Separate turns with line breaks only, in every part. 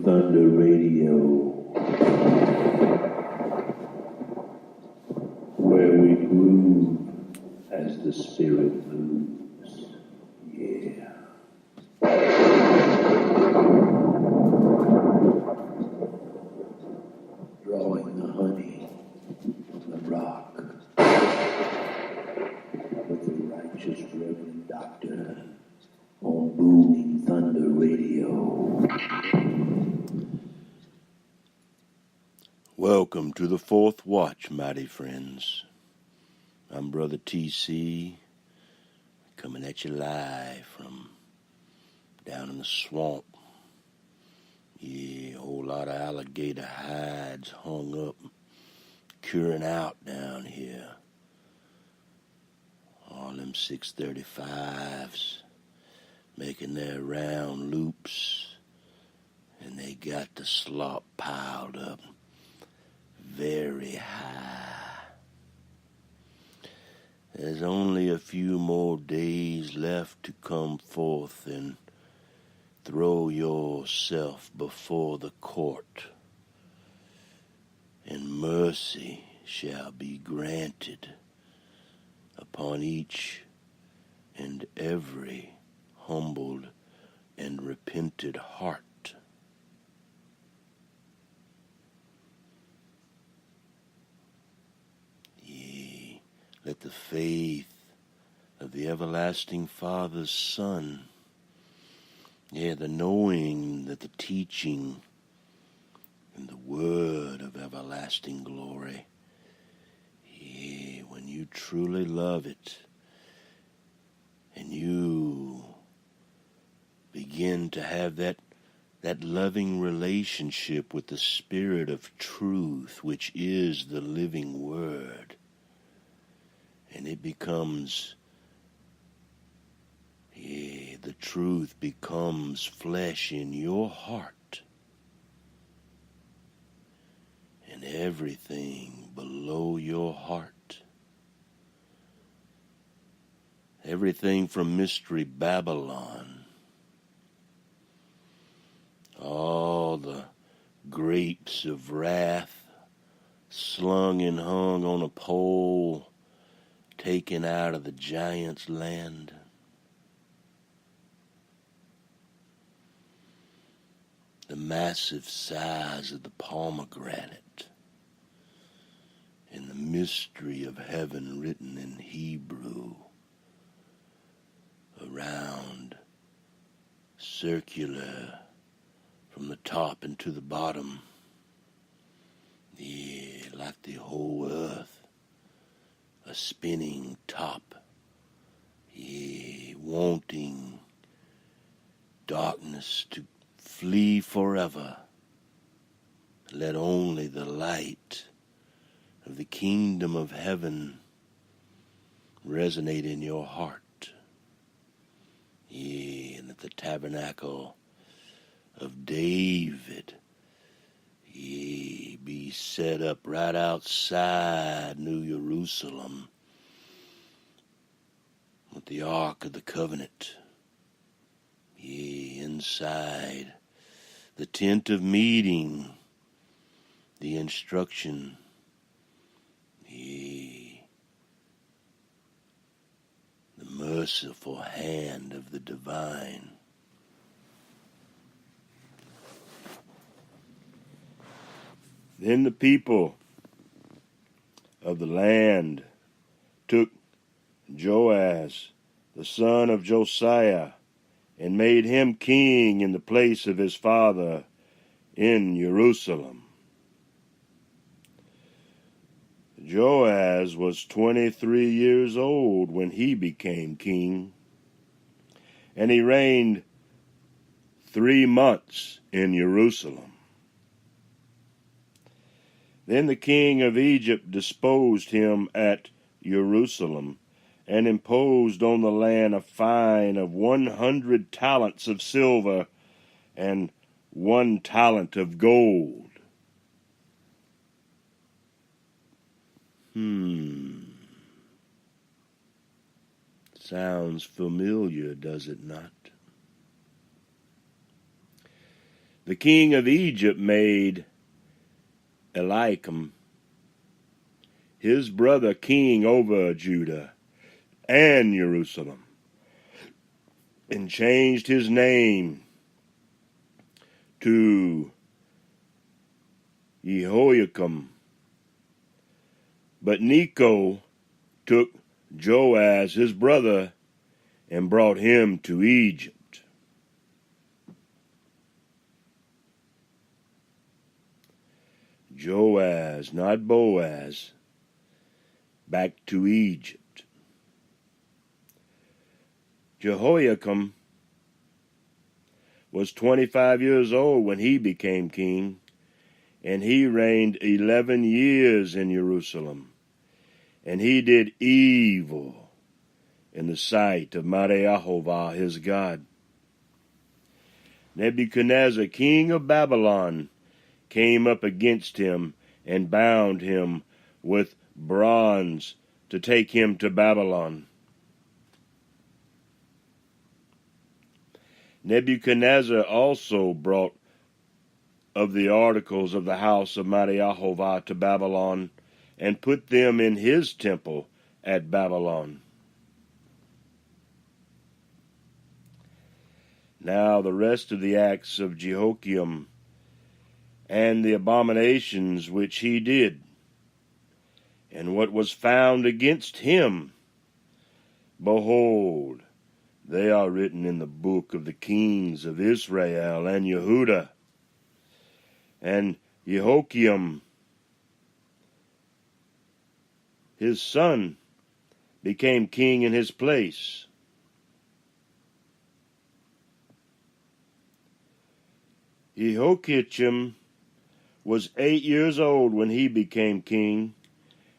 Thunder Radio, where we groove as the spirit moves. Yeah. Drawing the honey from the rock with the righteous Reverend Doctor on Booming Thunder Radio.
Welcome to the Fourth Watch, mighty friends. I'm Brother TC, coming at you live from down in the swamp. Yeah, a whole lot of alligator hides hung up, curing out down here. All them 635s making their round loops, and they got the slop piled up very high. There's only a few more days left to come forth and throw yourself before the court, and mercy shall be granted upon each and every humbled and repented heart. Yea, let the faith of the everlasting Father's Son, yeah, the knowing that the teaching and the word of everlasting glory, yeah, when you truly love it and you begin to have that loving relationship with the Spirit of truth, which is the living Word, and it becomes, the truth becomes flesh in your heart, and everything below your heart, everything from Mystery Babylon, all the grapes of wrath slung and hung on a pole, taken out of the giant's land. The massive size of the pomegranate, and the mystery of heaven written in Hebrew around, circular from the top and to the bottom, yeah, like the whole earth, a spinning top, yeah, wanting darkness to flee forever. Let only the light of the kingdom of heaven resonate in your heart. Yea, and at the tabernacle of David, yea, be set up right outside New Jerusalem with the Ark of the Covenant, yea, inside the tent of meeting, the instruction, yea, the merciful hand of the divine. Then the people of the land took Joaz, the son of Josiah, and made him king in the place of his father in Jerusalem. Joaz was 23 years old when he became king, and he reigned 3 months in Jerusalem. Then the king of Egypt disposed him at Jerusalem, and imposed on the land a fine of 100 talents of silver and 1 talent of gold. Sounds familiar, does it not? the king of Egypt made Eliakim, his brother, king over Judah and Jerusalem, and changed his name to Jehoiakim. But Necho took Joaz, his brother, and brought him to Egypt. Joaz, not Boaz, back to Egypt. Jehoiakim was 25 years old when he became king, and he reigned 11 years in Jerusalem. And he did evil in the sight of Jehovah his God. Nebuchadnezzar, king of Babylon, came up against him and bound him with bronze to take him to Babylon. Nebuchadnezzar also brought of the articles of the house of Jehovah to Babylon, and put them in his temple at Babylon. Now the rest of the acts of Jehoiakim, and the abominations which he did, and what was found against him, behold, they are written in the book of the kings of Israel and Yehudah. And Jehoiakim, his son, became king in his place. Jehoiakim was 8 years old when he became king,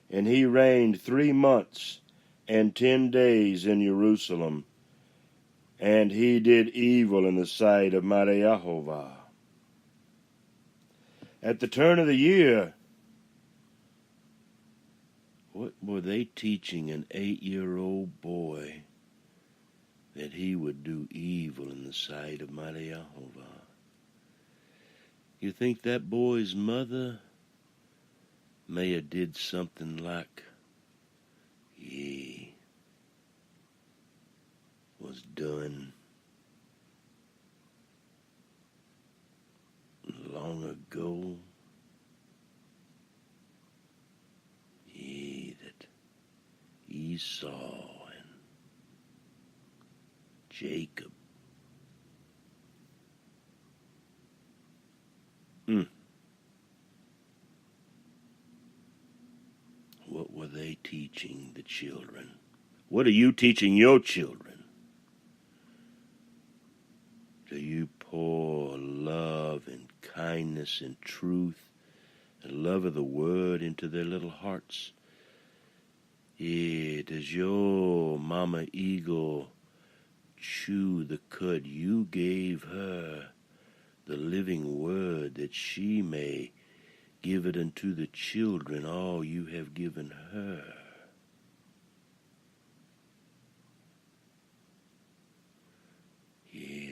and he reigned 3 months and 10 days in Jerusalem, and he did evil in the sight of Jehovah. At the turn of the year, what were they teaching an 8-year-old boy that he would do evil in the sight of Jehovah? You think that boy's mother may have did something like, was done long ago? That Esau and Jacob. What were they teaching the children? What are you teaching your children? Do you pour love and kindness and truth and love of the word into their little hearts? Does your mama eagle chew the cud you gave her, the living word, that she may give it unto the children all you have given her?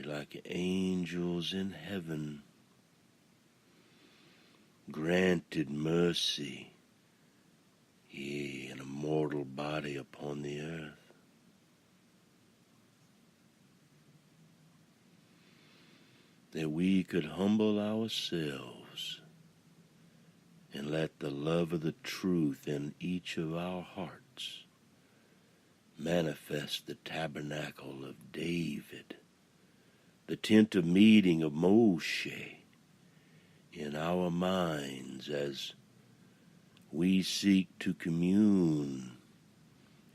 Like angels in heaven, granted mercy, in a mortal body upon the earth. That we could humble ourselves and let the love of the truth in each of our hearts manifest the tabernacle of David, the tent of meeting of Moshe, in our minds as we seek to commune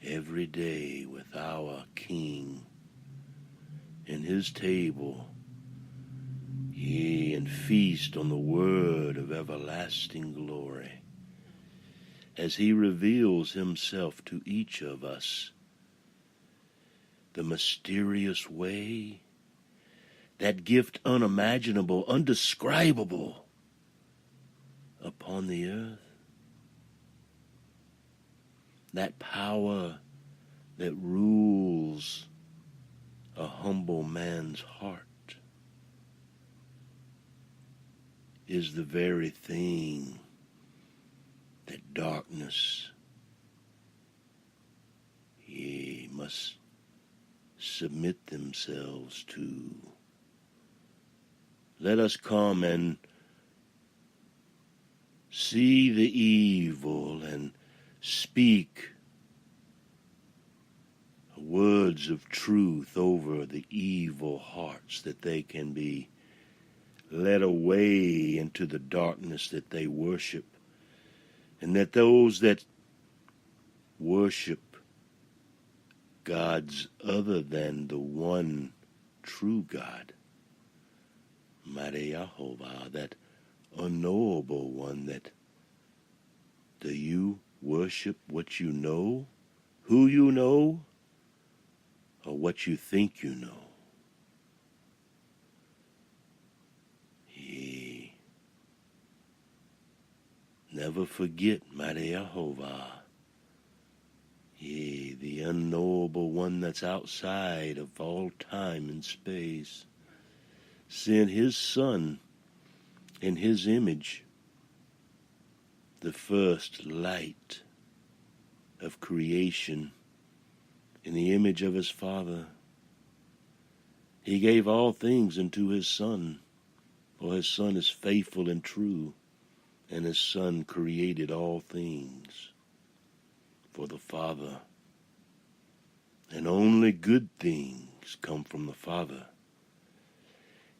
every day with our King and his table, and feast on the word of everlasting glory, as he reveals himself to each of us, the mysterious way, that gift unimaginable, undescribable upon the earth, that power that rules a humble man's heart. is the very thing that darkness, ye must submit themselves to. Let us come and see the evil and speak words of truth over the evil hearts, that they can be led away into the darkness that they worship, and that those that worship gods other than the one true God, Mighty Yehovah, that unknowable one, that do you worship what you know, who you know, or what you think you know? Ye never forget, Mighty Yehovah, ye the unknowable one that's outside of all time and space, sent his Son in his image, the first light of creation, in the image of his Father. He gave all things unto his Son, for his Son is faithful and true, and his Son created all things for the Father. And only good things come from the Father.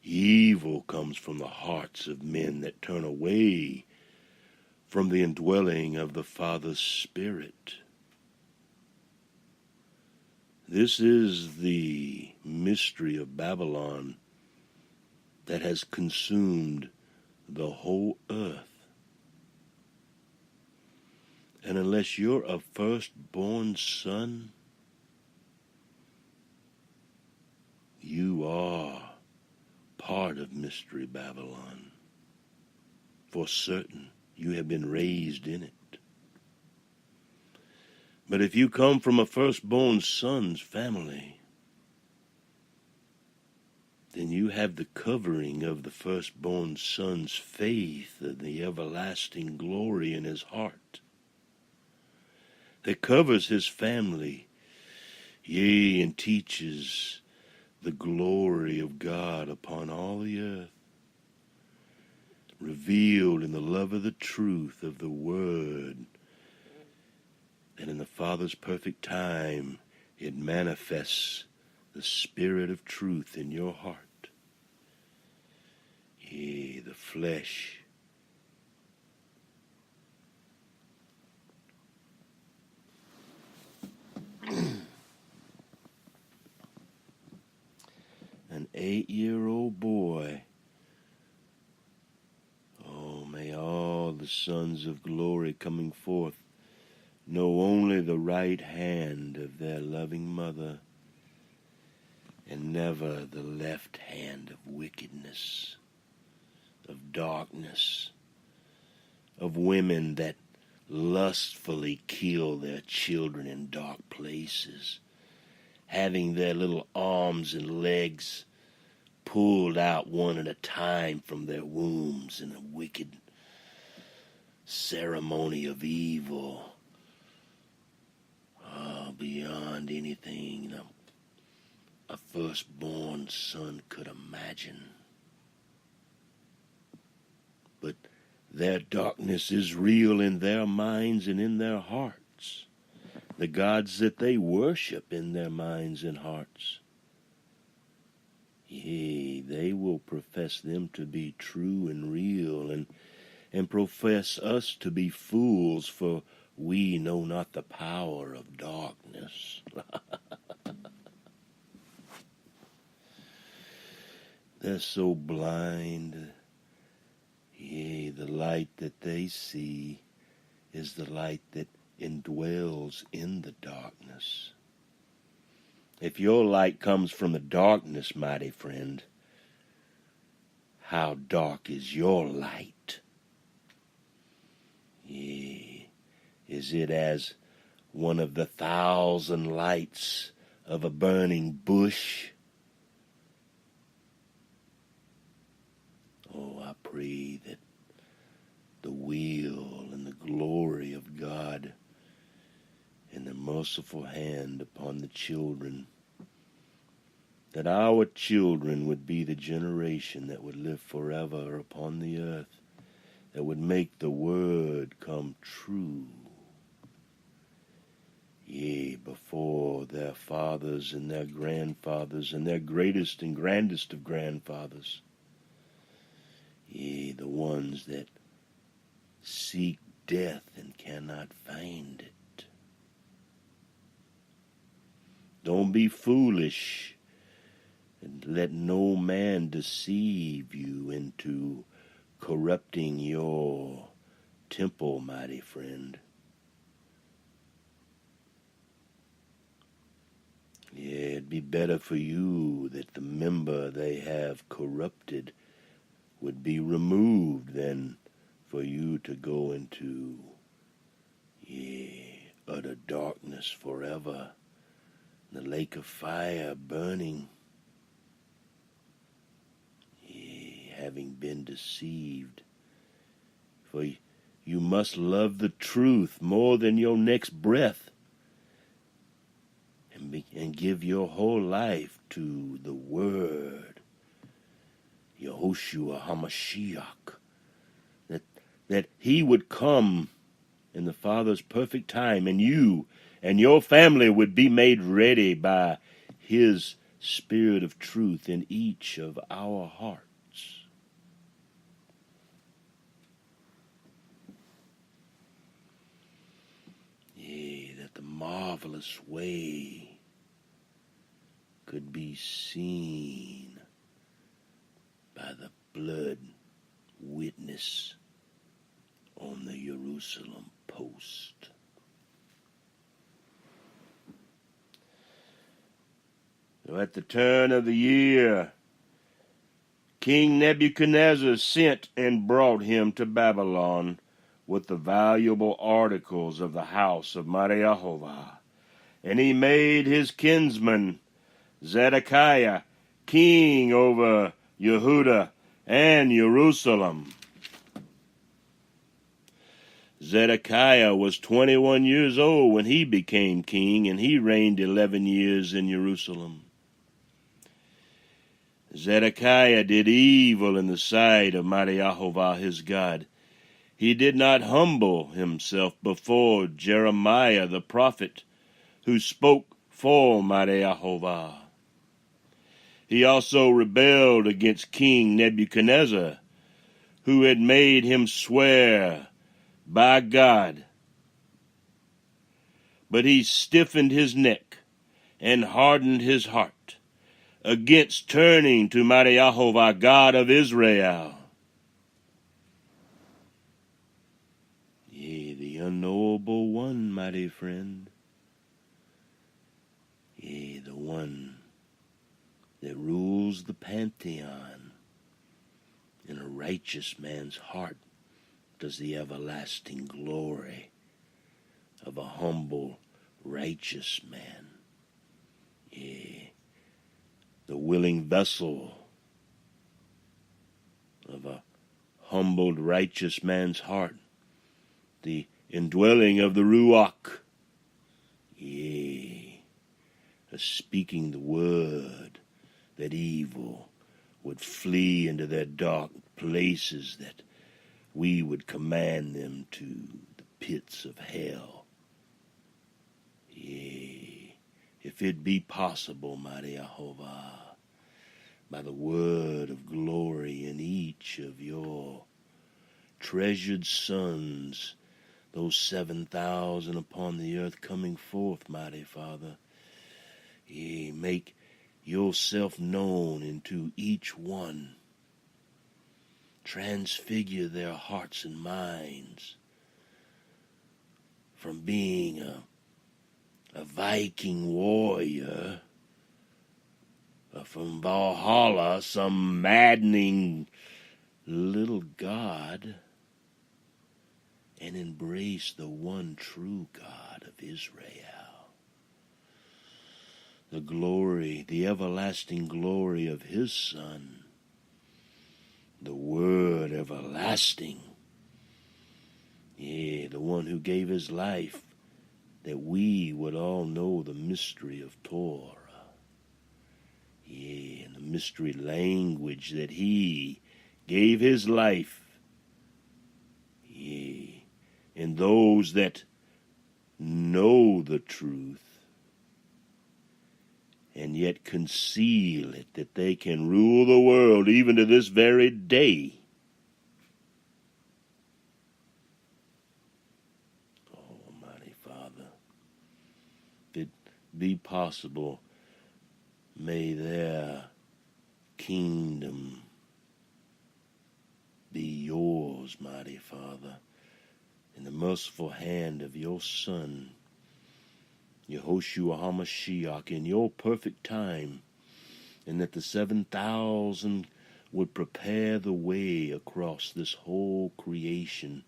Evil comes from the hearts of men that turn away from the indwelling of the Father's Spirit. This is the mystery of Babylon that has consumed the whole earth. And unless you're a firstborn son, you are part of Mystery Babylon. For certain, you have been raised in it. But if you come from a firstborn son's family, then you have the covering of the firstborn son's faith and the everlasting glory in his heart that covers his family, yea, and teaches the glory of God upon all the earth, revealed in the love of the truth of the Word, and in the Father's perfect time it manifests the Spirit of truth in your heart. Yea, the flesh an 8-year-old boy. Oh, may all the sons of glory coming forth know only the right hand of their loving mother, and never the left hand of wickedness, of darkness, of women that lustfully kill their children in dark places, having their little arms and legs pulled out one at a time from their wombs in a wicked ceremony of evil, beyond anything a firstborn son could imagine. But their darkness is real in their minds and in their hearts. The gods that they worship in their minds and hearts, yea, they will profess them to be true and real, and profess us to be fools, for we know not the power of darkness. They're so blind. Yea, the light that they see is the light that indwells in the darkness. If your light comes from the darkness, mighty friend, how dark is your light? Yea, is it as one of the 1,000 lights of a burning bush? Oh, I pray that the will and the glory of God and the merciful hand upon the children, that our children would be the generation that would live forever upon the earth, that would make the word come true. Yea, before their fathers and their grandfathers and their greatest and grandest of grandfathers. Yea, the ones that seek death and cannot find it. Don't be foolish, and let no man deceive you into corrupting your temple, mighty friend. Yeah, it'd be better for you that the member they have corrupted would be removed than for you to go into, utter darkness forever, the lake of fire burning, having been deceived. For you must love the truth more than your next breath, and give your whole life to the Word, Yehoshua HaMashiach, that He would come in the Father's perfect time, and you and your family would be made ready by His Spirit of truth in each of our hearts. Yea, that the marvelous way could be seen by the blood witness on the Jerusalem post. So at the turn of the year, King Nebuchadnezzar sent and brought him to Babylon with the valuable articles of the house of Jehovah. And he made his kinsman Zedekiah king over Yehudah and Jerusalem. Zedekiah was 21 years old when he became king, and he reigned 11 years in Jerusalem. Zedekiah did evil in the sight of mighty Jehovah his God. He did not humble himself before Jeremiah the prophet, who spoke for mighty Jehovah. He also rebelled against King Nebuchadnezzar, who had made him swear by God. But he stiffened his neck and hardened his heart against turning to mighty Jehovah, God of Israel. Yea, the unknowable one, mighty friend. Yea, the one that rules the pantheon. In a righteous man's heart does the everlasting glory of a humble, righteous man. Yea, the willing vessel of a humbled, righteous man's heart, the indwelling of the Ruach, yea, speaking the word, that evil would flee into their dark places, that we would command them to the pits of hell. Yea, if it be possible, mighty Jehovah, by the word of glory in each of your treasured sons, those 7,000 upon the earth coming forth, mighty Father, yea, make yourself known into each one. Transfigure their hearts and minds from being a Viking warrior, from Valhalla, some maddening little god, and embrace the one true God of Israel. The glory, the everlasting glory of his Son, the Word everlasting, Yeah, the one who gave his life that we would all know the mystery of Torah. Yeah, and the mystery language that he gave his life. Yeah, and those that know the truth and yet conceal it, that they can rule the world even to this very day. Almighty Father, if it be possible, may their kingdom be yours, mighty Father, in the merciful hand of your Son, Yehoshua HaMashiach, in your perfect time, and that the 7,000 would prepare the way across this whole creation,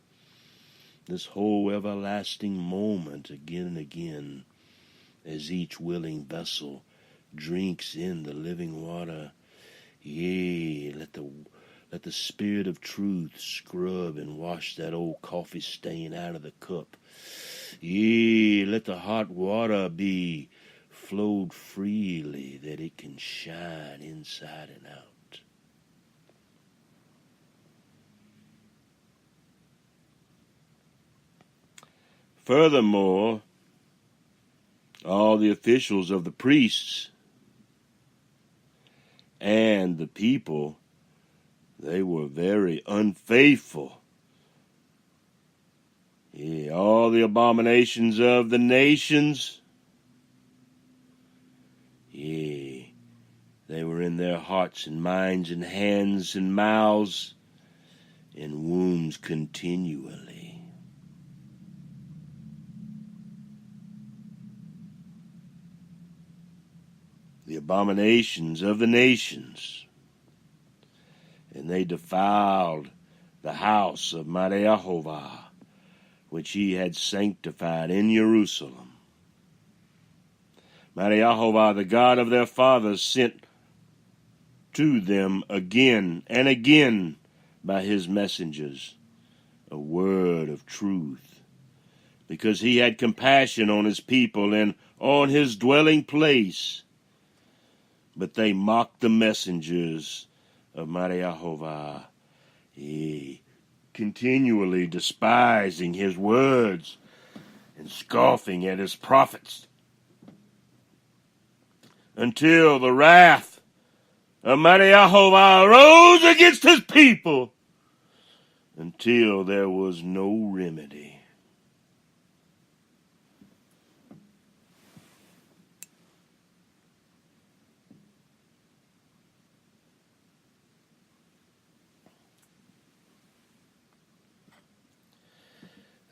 this whole everlasting moment again and again, as each willing vessel drinks in the living water. Yea, let the Spirit of truth scrub and wash that old coffee stain out of the cup. Yea, let the hot water be flowed freely, that it can shine inside and out. Furthermore, all the officials of the priests and the people, they were very unfaithful. Yeah, all the abominations of the nations, yeah, they were in their hearts and minds and hands and mouths and wombs continually. The abominations of the nations, and they defiled the house of Mighty Yehovah, which he had sanctified in Jerusalem. Mighty Yehovah, the God of their fathers, sent to them again and again by his messengers a word of truth, because he had compassion on his people and on his dwelling place. But they mocked the messengers of Mighty Yehovah, continually despising his words and scoffing at his prophets, until the wrath of Mighty Yehovah arose against his people, until there was no remedy.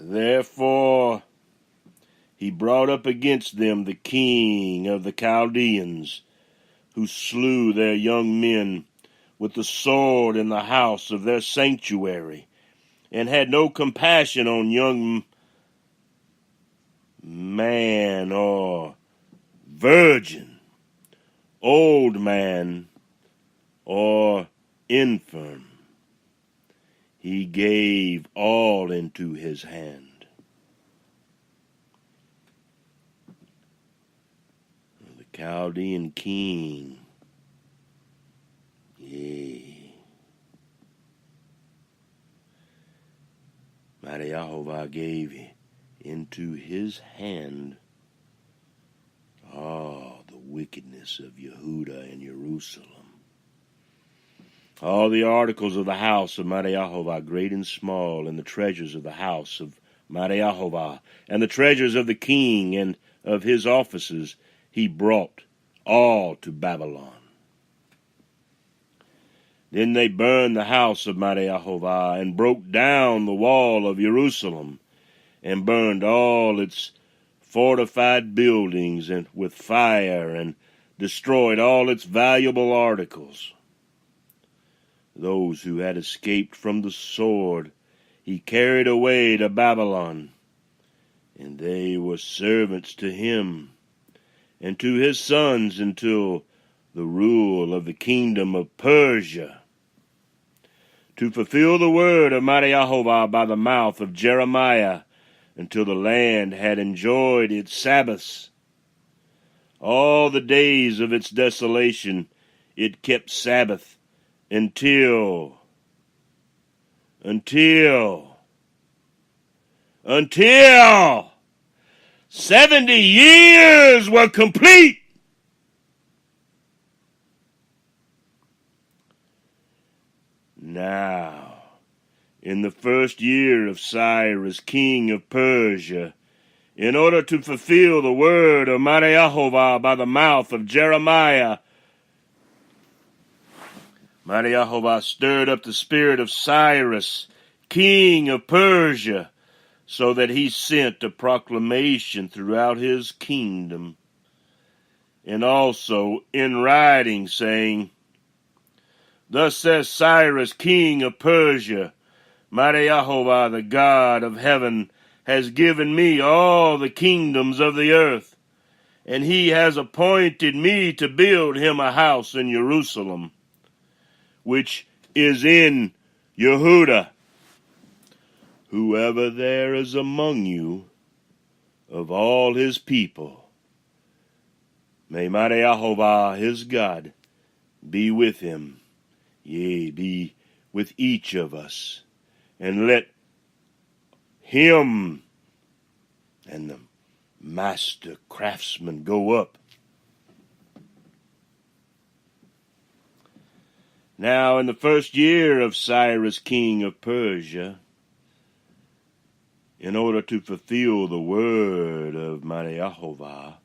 Therefore, he brought up against them the king of the Chaldeans, who slew their young men with the sword in the house of their sanctuary, and had no compassion on young man or virgin, old man or infirm. He gave all into his hand. The Chaldean king, yea, Mighty Yehovah gave into his hand all the wickedness of Yehudah and Jerusalem. All the articles of the house of Mighty Yehovah, great and small, and the treasures of the house of Mighty Yehovah, and the treasures of the king and of his offices, he brought all to Babylon. Then they burned the house of Mighty Yehovah, and broke down the wall of Jerusalem, and burned all its fortified buildings and with fire, and destroyed all its valuable articles. Those who had escaped from the sword he carried away to Babylon, and they were servants to him and to his sons until the rule of the kingdom of Persia. to fulfill the word of mighty Jehovah by the mouth of Jeremiah, until the land had enjoyed its Sabbaths. All the days of its desolation it kept Sabbath until 70 years were complete. Now, in the first year of Cyrus, king of Persia, in order to fulfill the word of mighty Jehovah by the mouth of Jeremiah, mighty Jehovah stirred up the spirit of Cyrus, king of Persia, so that he sent a proclamation throughout his kingdom, and also in writing, saying, Thus says Cyrus, king of Persia, mighty Jehovah, the God of heaven, has given me all the kingdoms of the earth, and he has appointed me to build him a house in Jerusalem, which is in Yehuda. Whoever there is among you of all his people, may mighty Jehovah his God be with him, yea, be with each of us, and let him and the master craftsman go up. Now in the first year of Cyrus king of Persia, in order to fulfill the word of mighty Jehovah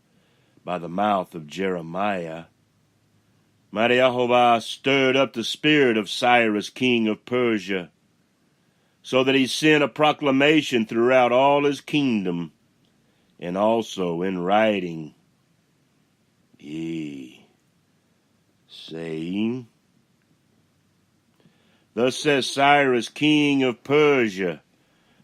by the mouth of Jeremiah, mighty Jehovah stirred up the spirit of Cyrus king of Persia, so that he sent a proclamation throughout all his kingdom, and also in writing, saying, Thus says Cyrus king of Persia,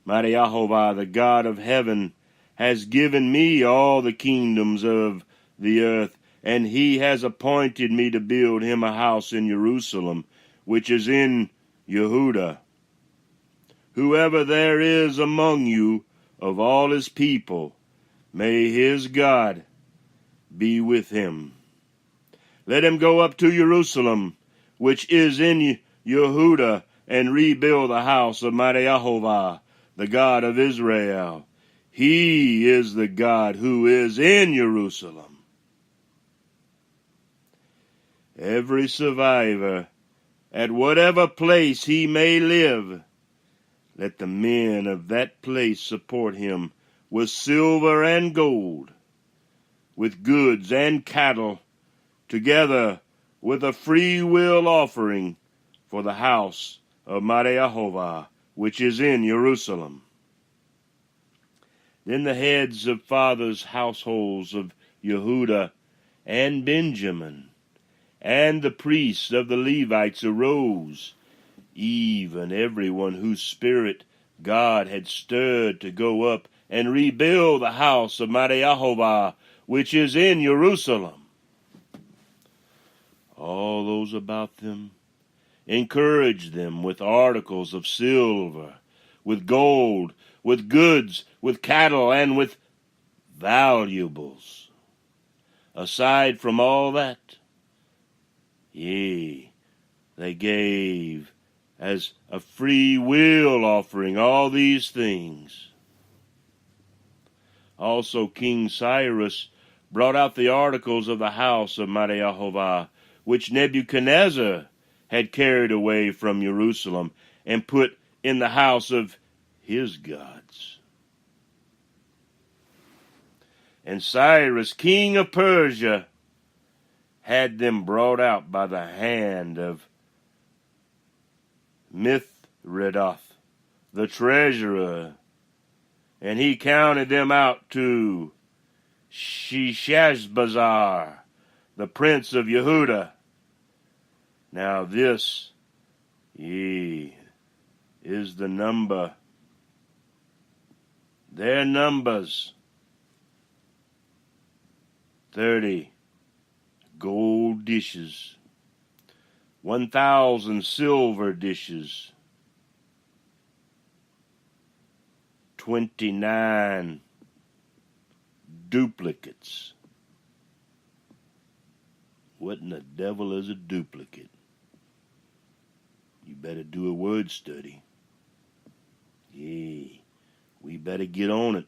mighty Jehovah, the God of heaven, has given me all the kingdoms of the earth, and he has appointed me to build him a house in Jerusalem, which is in Yehuda. Whoever there is among you of all his people, may his God be with him. Let him go up to Jerusalem, which is in Yehuda, and rebuild the house of mighty Jehovah, the God of Israel. He is the God who is in Jerusalem. Every survivor, at whatever place he may live, let the men of that place support him with silver and gold, with goods and cattle, together with a free will offering for the house of mighty Jehovah, which is in Jerusalem. Then the heads of fathers' households of Yehuda and Benjamin, and the priests of the Levites arose, even everyone whose spirit God had stirred to go up and rebuild the house of mighty Jehovah, which is in Jerusalem. All those about them encouraged them with articles of silver, with gold, with goods, with cattle, and with valuables. Aside from all that, they gave as a free will offering all these things. Also King Cyrus brought out the articles of the house of mighty Jehovah, which Nebuchadnezzar had carried away from Jerusalem, and put in the house of his gods. And Cyrus, king of Persia, had them brought out by the hand of Mithredath, the treasurer, and he counted them out to Sheshbazzar, the prince of Yehuda. Now this is the number, their numbers, 30 gold dishes, 1,000 silver dishes, 29 duplicates. What in the devil is a duplicate? You better do a word study. Yeah, we better get on it.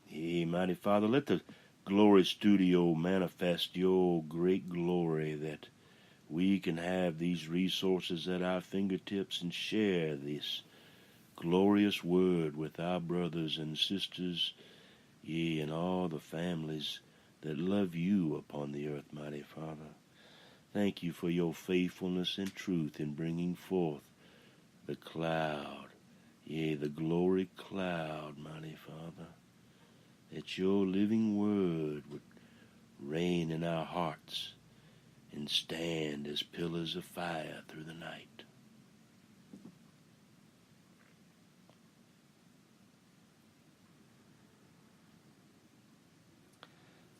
Yeah, mighty Father, let the Glory Studio manifest your great glory, that we can have these resources at our fingertips and share this glorious word with our brothers and sisters, yea, and all the families that love you upon the earth, mighty Father. Thank you for your faithfulness and truth in bringing forth the cloud, yea, the glory cloud, mighty Father, that your living word would reign in our hearts and stand as pillars of fire through the night.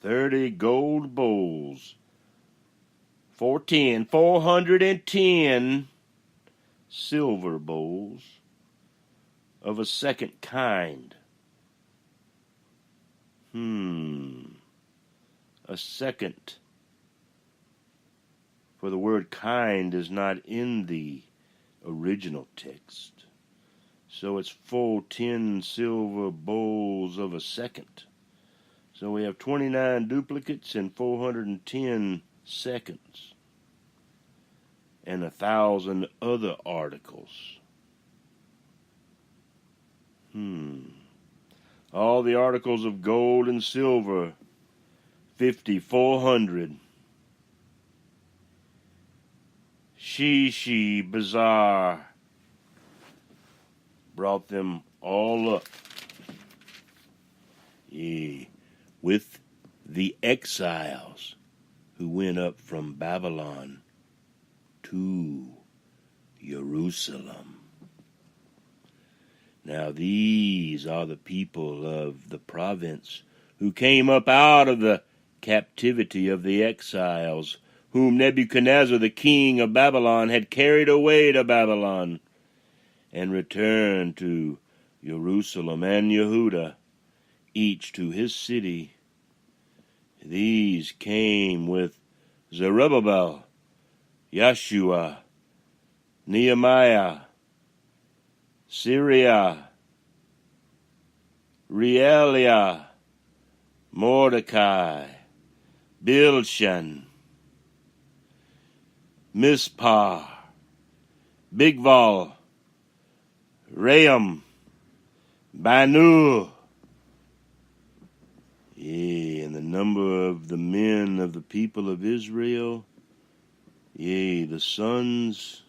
$30 gold bowls, 410 silver bowls of a second kind. A second. For the word kind is not in the original text. So it's full 10 silver bowls of a second. So we have 29 duplicates and 410 seconds. And 1,000 other articles. All the articles of gold and silver, 5,400. Shishi Bazaar brought them all up. Yea, with the exiles who went up from Babylon to Jerusalem. Now these are the people of the province who came up out of the captivity of the exiles, whom Nebuchadnezzar the king of Babylon had carried away to Babylon, and returned to Jerusalem and Yehudah, each to his city. These came with Zerubbabel, Yeshua, Nehemiah, Syria, Reelia, Mordecai, Bilshan, Mispah, Bigval, Raham, Banu. Yea, and the number of the men of the people of Israel, yea, the sons,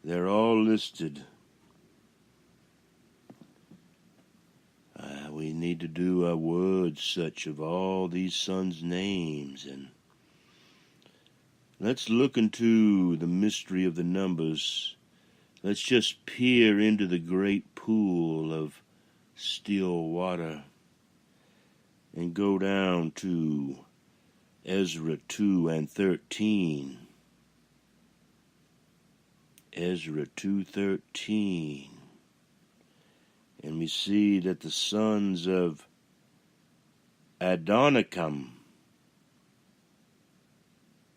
they're all listed. We need to do a word search of all these sons' names, and let's look into the mystery of the numbers. Let's just peer into the great pool of still water and go down to Ezra 2 and 13. Ezra 2:13. And we see that the sons of Adonikam,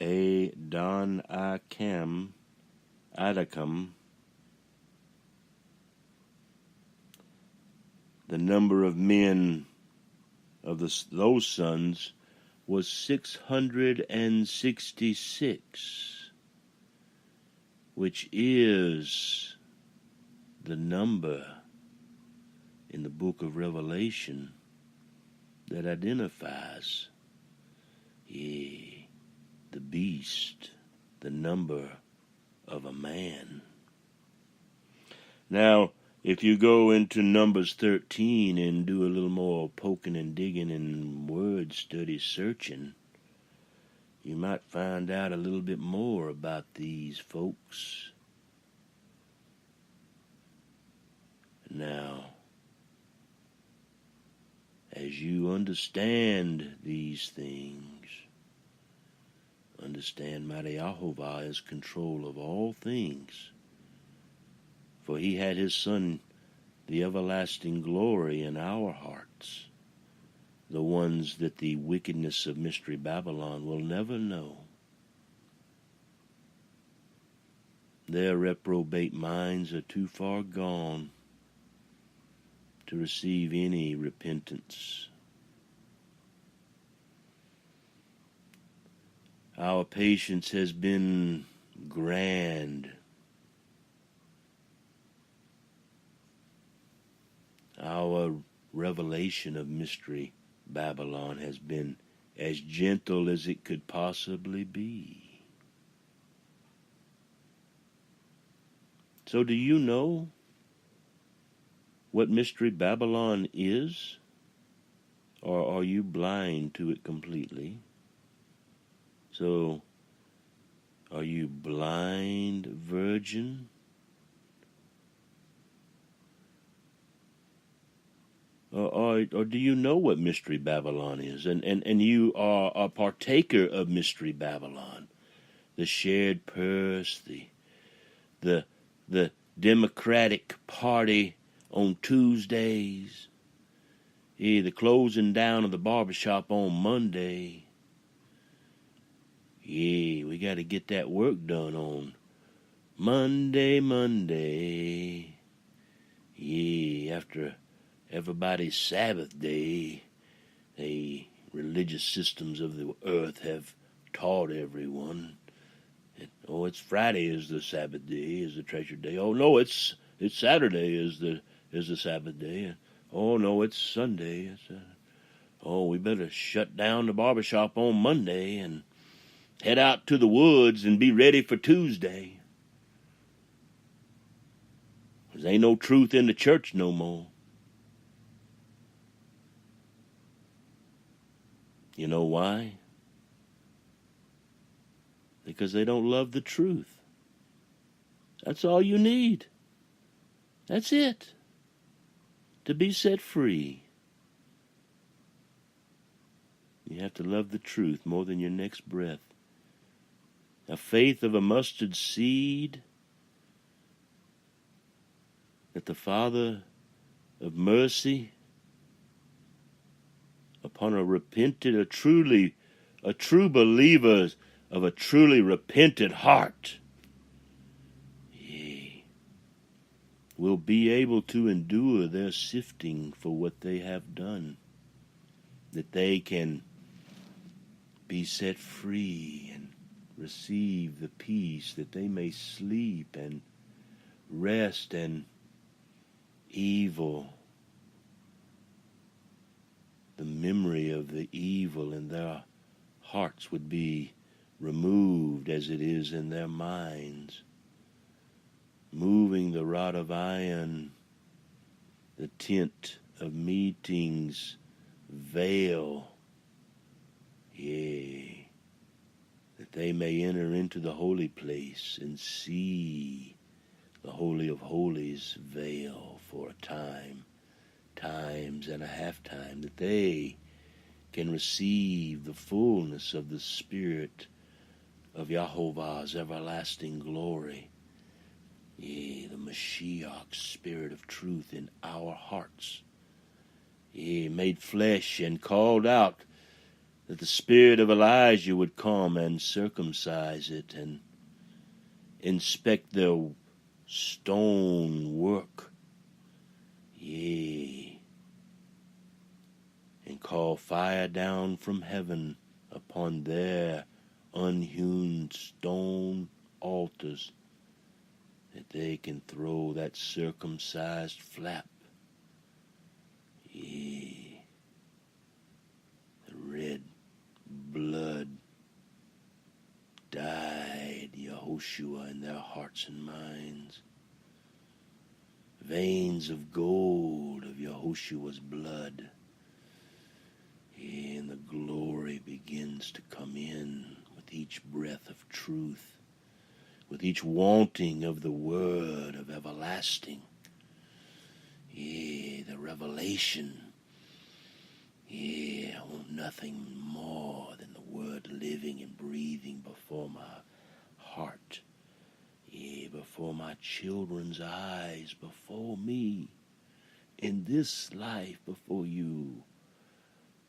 Adakam, the number of men of those sons was 666, which is the number in the book of Revelation that identifies the beast, the number of a man. Now, if you go into Numbers 13 and do a little more poking and digging and word study searching, you might find out a little bit more about these folks. Now, as you understand these things, understand mighty Jehovah is control of all things. For he had his Son, the everlasting glory, in our hearts, the ones that the wickedness of Mystery Babylon will never know. Their reprobate minds are too far gone to receive any repentance. Our patience has been grand. Our revelation of Mystery Babylon has been as gentle as it could possibly be. So do you know what Mystery Babylon is? Or are you blind to it completely? So, are you blind, virgin? Or do you know what Mystery Babylon is? And you are a partaker of Mystery Babylon. The shared purse, the Democratic Party on Tuesdays, the closing down of the barbershop on Monday. Yeah, we got to get that work done on Monday. Yeah, after everybody's Sabbath day, the religious systems of the earth have taught everyone. It's Friday is the Sabbath day, is the treasure day. Oh no, it's Saturday is the Sabbath day. Oh no, it's Sunday. We better shut down the barbershop on Monday and head out to the woods and be ready for Tuesday. There ain't no truth in the church no more. You know why? Because they don't love the truth. That's all you need. That's it. To be set free. You have to love the truth more than your next breath. A faith of a mustard seed that the Father of mercy upon a true believer of a truly repentant heart will be able to endure their sifting for what they have done, that they can be set free and receive the peace, that they may sleep and rest, and evil, the memory of the evil in their hearts would be removed as it is in their minds, moving the rod of iron, the tent of meetings, veil, that they may enter into the holy place and see the Holy of Holies veil for a time, times and a half time, that they can receive the fullness of the Spirit of Yahovah's everlasting glory. The Mashiach, Spirit of truth in our hearts. Made flesh and called out, that the Spirit of Elijah would come and circumcise it and inspect their stone work. And call fire down from heaven upon their unhewn stone altars, that they can throw that circumcised flap. The red blood dyed Yehoshua in their hearts and minds. Veins of gold of Yehoshua's blood. And the glory begins to come in with each breath of truth, with each wanting of the word of everlasting. The revelation. I want nothing more than the word living and breathing before my heart, before before my children's eyes, before me, in this life before you,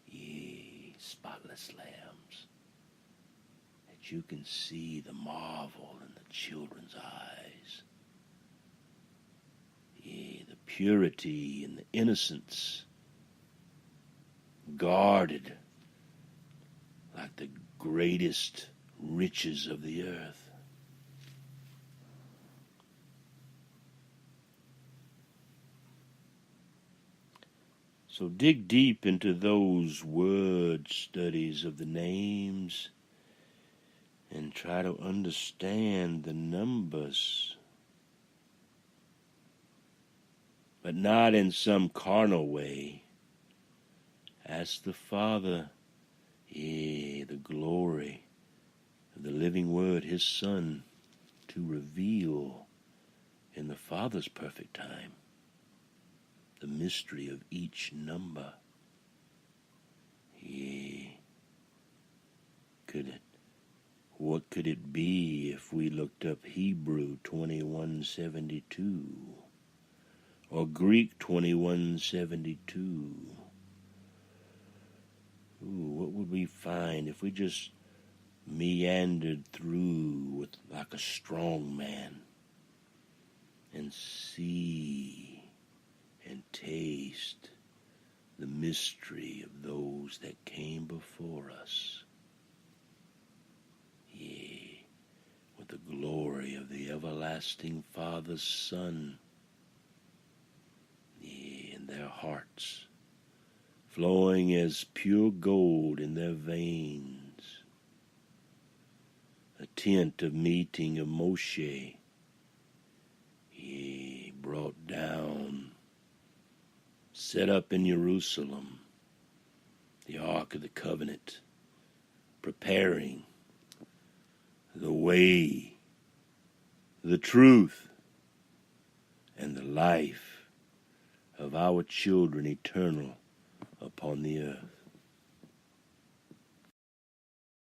ye spotless lambs, that you can see the marvel in the children's eyes, ye the purity and the innocence, guarded like the greatest riches of the earth. So dig deep into those word studies of the names and try to understand the numbers, but not in some carnal way. Ask the Father, the glory of the living Word, His Son, to reveal in the Father's perfect time the mystery of each number. What could it be if we looked up Hebrew 2172 or Greek 2172? What would we find if we just meandered through like a strong man and see and taste the mystery of those that came before us? Yea, with the glory of the everlasting Father's Son, yea, in their hearts, flowing as pure gold in their veins, a tent of meeting of Moshe, yea, brought down, set up in Jerusalem, the Ark of the Covenant, preparing the way, the truth, and the life of our children eternal upon the earth.